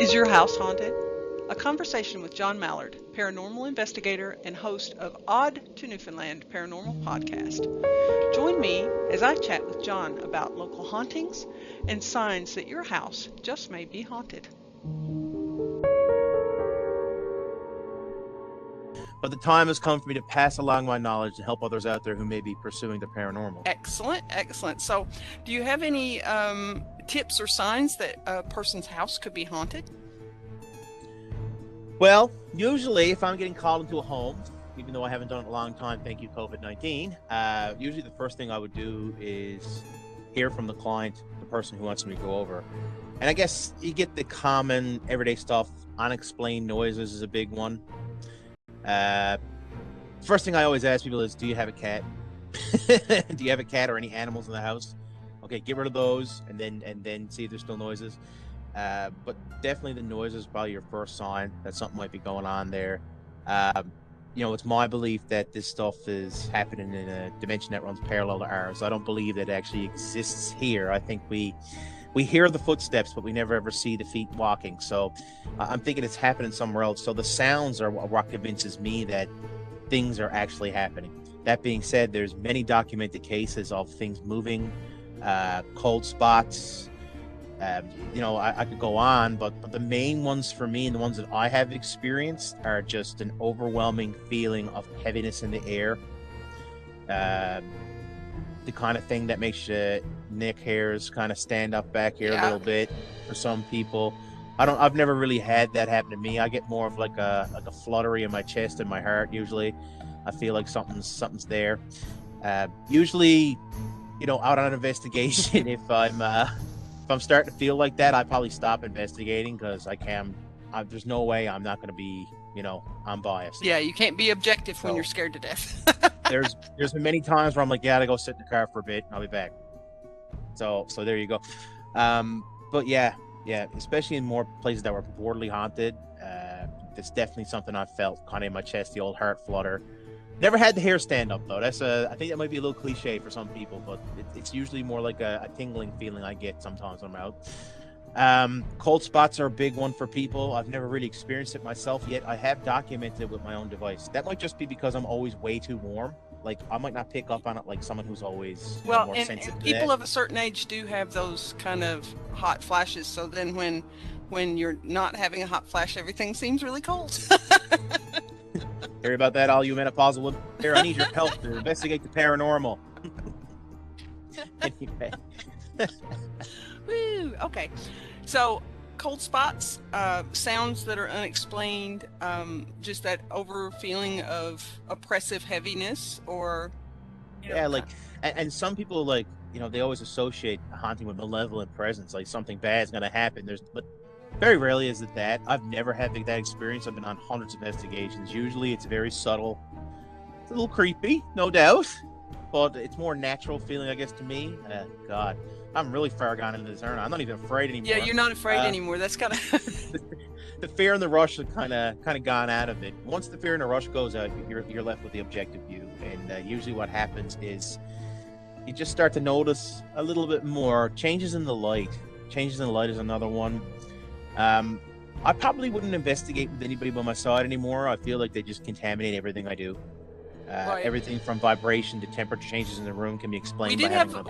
Is your house haunted? A conversation with John Mallard, paranormal investigator and host of Odd to Newfoundland Paranormal Podcast. Join me as I chat with John about local hauntings and signs that your house just may be haunted. But the time has come for me to pass along my knowledge to help others out there who may be pursuing the paranormal. Excellent, excellent. So, do you have any tips or signs that a person's house could be haunted? Well, usually if I'm getting called into a home, even though I haven't done it in a long time, thank you, COVID-19, usually the first thing I would do is hear from the client, the person who wants me to go over. And I guess you get the common everyday stuff. Unexplained noises is a big one. First thing I always ask people is, do you have a cat? Do you have a cat or any animals in the house? Okay, get rid of those and then see if there's still noises. But definitely the noise is probably your first sign that something might be going on there. It's my belief that this stuff is happening in a dimension that runs parallel to ours. I don't believe that it actually exists here. I think we hear the footsteps, but we never ever see the feet walking. So I'm thinking it's happening somewhere else. So the sounds are what convinces me that things are actually happening. That being said, there's many documented cases of things moving, cold spots. I could go on, but the main ones for me and the ones that I have experienced are just an overwhelming feeling of heaviness in the air. The kind of thing that makes your neck hairs kind of stand up back here a little bit for some people. I've never really had that happen to me. I get more of like a fluttery in my chest and my heart. Usually I feel like something's there. Usually, out on an investigation, if I'm starting to feel like that, I probably stop investigating because there's no way I'm not going to be, I'm biased. Yeah, you can't be objective when you're scared to death. There's been many times where I'm like, yeah, I gotta go sit in the car for a bit and I'll be back. So there you go. But yeah, especially in more places that were borderly haunted, that's definitely something I've felt kind of in my chest, the old heart flutter. Never had the hair stand up though. I think that might be a little cliche for some people, but it's usually more like a tingling feeling I get sometimes when I'm out. Cold spots are a big one for people. I've never really experienced it myself yet. I have documented it with my own device. That might just be because I'm always way too warm. Like I might not pick up on it like someone who's always more sensitive. And people of a certain age do have those kind of hot flashes. So then when you're not having a hot flash, everything seems really cold. Hear about that, all you menopausal women? Here, I need your help to investigate the paranormal. Anyway. Woo! Okay. So, cold spots, sounds that are unexplained, just that over feeling of oppressive heaviness or... and some people, they always associate haunting with malevolent presence, like something bad is going to happen. But very rarely is it that. I've never had that experience. I've been on hundreds of investigations. Usually it's very subtle. It's a little creepy, no doubt, but it's more natural feeling, I guess, to me. God, I'm really far gone into this, aren't I? I'm not even afraid anymore. Yeah, you're not afraid anymore. That's kind of... The fear and the rush have kind of gone out of it. Once the fear and the rush goes out, you're left with the objective view. And usually what happens is you just start to notice a little bit more changes in the light. Changes in the light is another one. I probably wouldn't investigate with anybody by my side anymore. I feel like they just contaminate everything I do. Right. Everything from vibration to temperature changes in the room can be explained.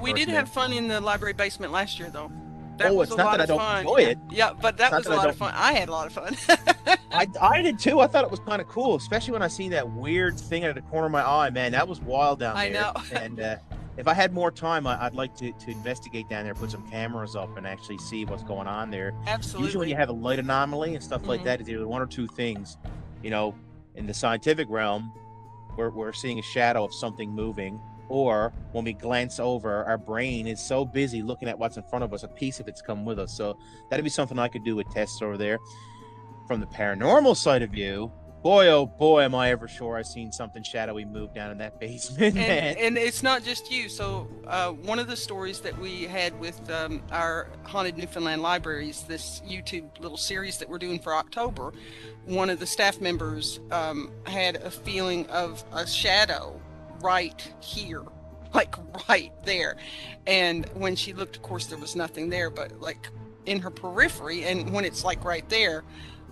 We did have fun in the library basement last year, though. It's not that I don't enjoy it. Yeah, but that was a lot of fun. I had a lot of fun. I did too. I thought it was kind of cool, especially when I seen that weird thing out of the corner of my eye. Man, that was wild down there. I know. And if I had more time, I'd like to investigate down there, put some cameras up, and actually see what's going on there. Absolutely. Usually when you have a light anomaly and stuff like that, it's either one or two things. In the scientific realm, we're seeing a shadow of something moving, or when we glance over, our brain is so busy looking at what's in front of us, a piece of it's come with us. So that'd be something I could do with tests over there. From the paranormal side of view, boy, oh boy, am I ever sure I've seen something shadowy move down in that basement. And it's not just you. So one of the stories that we had with our Haunted Newfoundland Libraries, this YouTube little series that we're doing for October, one of the staff members had a feeling of a shadow right here, like right there. And when she looked, of course, there was nothing there, but like in her periphery, and when it's like right there,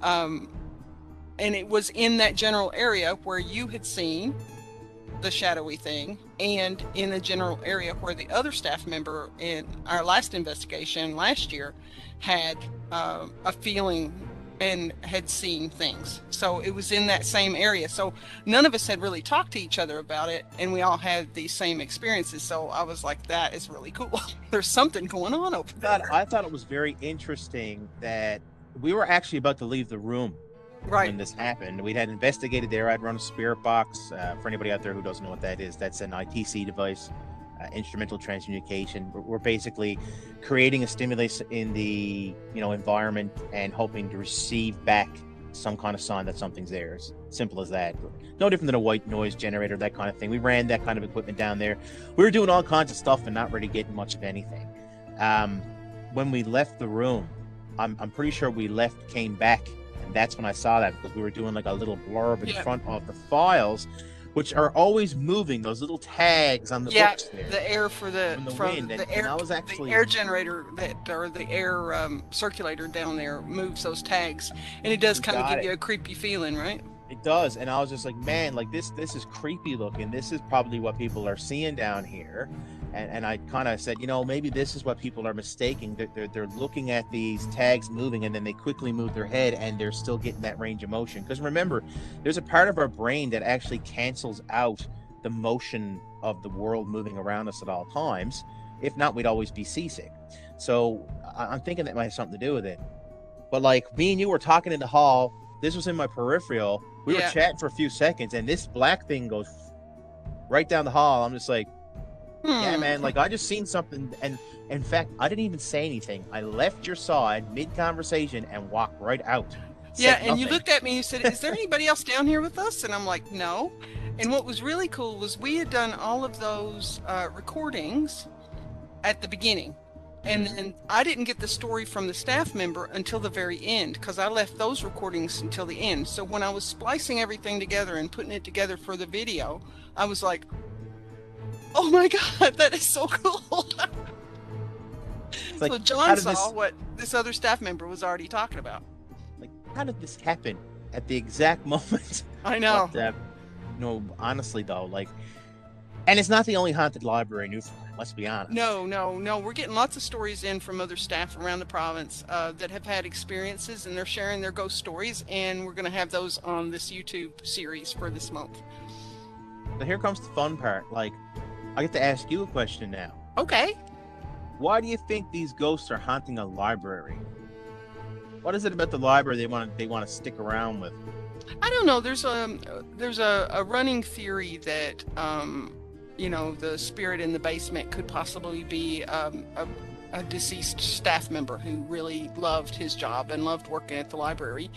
and it was in that general area where you had seen the shadowy thing, and in a general area where the other staff member in our last investigation last year had a feeling and had seen things. So it was in that same area. So none of us had really talked to each other about it, and we all had these same experiences. So I was like, that is really cool. There's something going on over there. I thought it was very interesting that we were actually about to leave the room when this happened. We had investigated there. I'd run a spirit box. For anybody out there who doesn't know what that is, that's an ITC device, instrumental transcommunication. We're basically creating a stimulus in the environment and hoping to receive back some kind of sign that something's there. It's simple as that. No different than a white noise generator, that kind of thing. We ran that kind of equipment down there. We were doing all kinds of stuff and not really getting much of anything. When we left the room, I'm pretty sure we came back, and that's when I saw that, because we were doing like a little blurb in front of the files, which are always moving, those little tags on the books there. The air for the wind. The air generator or the air circulator down there moves those tags, and it does kind of give you a creepy feeling, right? It does, and I was just like, man, like this is creepy looking. This is probably what people are seeing down here. And I kind of said, maybe this is what people are mistaking. They're looking at these tags moving, and then they quickly move their head, and they're still getting that range of motion. Because remember, there's a part of our brain that actually cancels out the motion of the world moving around us at all times. If not, we'd always be seasick. So I'm thinking that might have something to do with it. But like me and you were talking in the hall, this was in my peripheral. We were chatting for a few seconds, and this black thing goes right down the hall. I'm just like, yeah, man, like I just seen something, and in fact, I didn't even say anything. I left your side mid-conversation and walked right out. Yeah, and you looked at me and you said, is there anybody else down here with us? And I'm like, no. And what was really cool was we had done all of those recordings at the beginning. And then I didn't get the story from the staff member until the very end, because I left those recordings until the end. So when I was splicing everything together and putting it together for the video, I was like, oh my God, that is so cool. So John saw what this other staff member was already talking about. Like, how did this happen at the exact moment? I know. But, honestly though, like, and it's not the only haunted library in Newfoundland, let's be honest. No. We're getting lots of stories in from other staff around the province that have had experiences, and they're sharing their ghost stories, and we're going to have those on this YouTube series for this month. So here comes the fun part. Like, I get to ask you a question now. Okay. Why do you think these ghosts are haunting a library? What is it about the library they want to stick around with? I don't know. There's a running theory that the spirit in the basement could possibly be a deceased staff member who really loved his job and loved working at the library.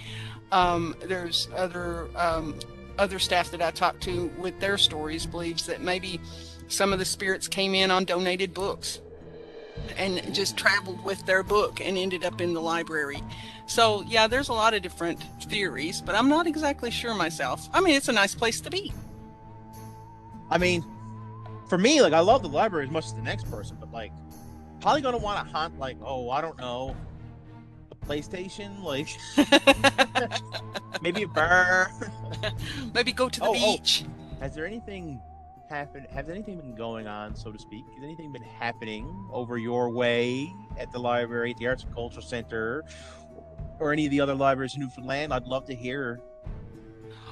There's other staff that I talked to with their stories believes that maybe some of the spirits came in on donated books and just traveled with their book and ended up in the library. So yeah, there's a lot of different theories, but I'm not exactly sure myself. I mean, it's a nice place to be. I mean, for me, like, I love the library as much as the next person, but like, probably gonna want to haunt, like, I don't know, a PlayStation, like maybe a bar, maybe go to the beach. Has there anything happened? Has anything been going on, so to speak? Has anything been happening over your way at the library, at the Arts and Culture Center, or any of the other libraries in Newfoundland? I'd love to hear.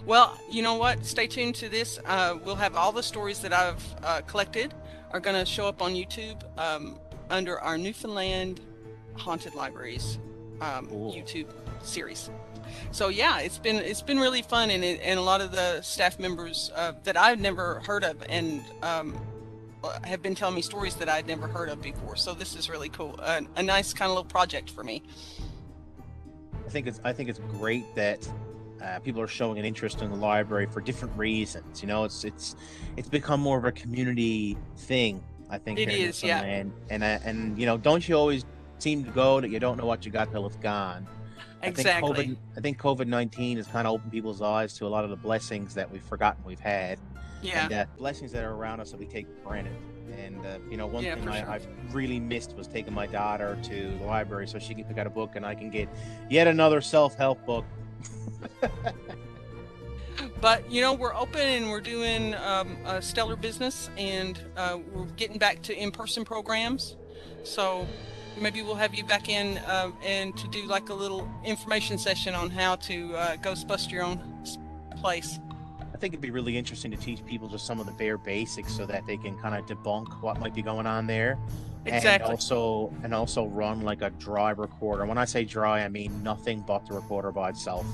Well, you know what? Stay tuned to this. We'll have all the stories that I've collected are going to show up on YouTube under our Newfoundland Haunted Libraries YouTube series. So yeah, it's been really fun, and a lot of the staff members that I've never heard of and have been telling me stories that I'd never heard of before. So this is really cool. A nice kind of little project for me. I think it's great that people are showing an interest in the library for different reasons. It's become more of a community thing. I think it is, yeah. And don't you always seem to go that you don't know what you got till it's gone? Exactly. I think COVID-19 has kind of opened people's eyes to a lot of the blessings that we've forgotten we've had. Yeah. And blessings that are around us that we take for granted. And one Yeah, thing for sure. I've really missed was taking my daughter to the library so she can pick out a book and I can get yet another self-help book. But we're open and we're doing a stellar business, and we're getting back to in-person programs. So maybe we'll have you back in and to do like a little information session on how to Ghostbust your own place. I think it'd be really interesting to teach people just some of the bare basics so that they can kind of debunk what might be going on there. Exactly. And also run like a dry recorder. When I say dry, I mean nothing but the recorder by itself.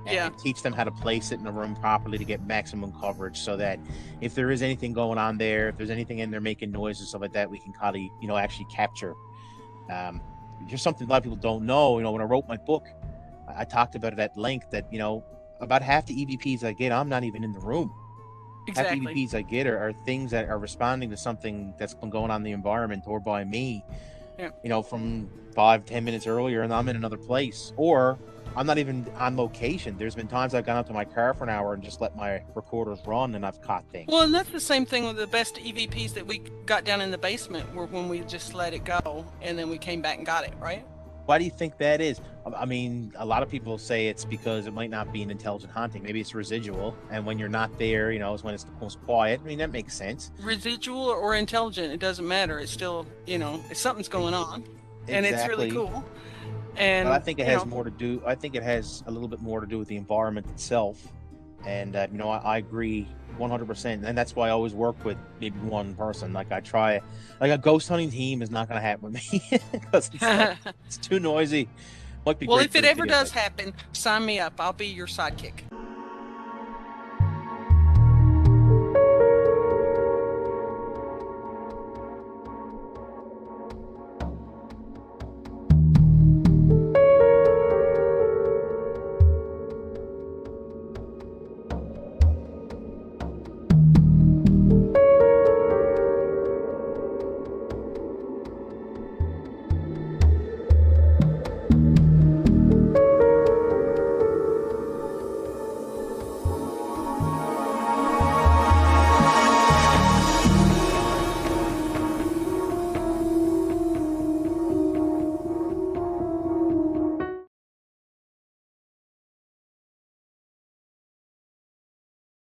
And Yeah. teach them how to place it in a room properly to get maximum coverage, so that if there is anything going on there, if there's anything in there making noise and stuff like that, we can kind of actually capture. Just something a lot of people don't know. When I wrote my book, I talked about it at length that about half the EVPs I get, I'm not even in the room. Exactly. Half the EVPs I get are things that are responding to something that's been going on in the environment or by me. Yeah. From 5-10 minutes earlier, and I'm in another place, or I'm not even on location. There's been times I've gone out to my car for an hour and just let my recorders run, and I've caught things. Well, and that's the same thing with the best EVPs that we got down in the basement, were when we just let it go and then we came back and got it, right? Why do you think that is? I mean, a lot of people say it's because it might not be an intelligent haunting. Maybe it's residual, and when you're not there, is when it's the most quiet. I mean, that makes sense. Residual or intelligent, it doesn't matter. It's still, if something's going on, and it's really cool. And but I think it has more to do. I think it has a little bit more to do with the environment itself. And I agree 100%. And that's why I always work with maybe one person. Like I try, like a ghost hunting team is not going to happen with me because it's too noisy. Might be well, great if for it the ever video, does happen, sign me up. I'll be your sidekick.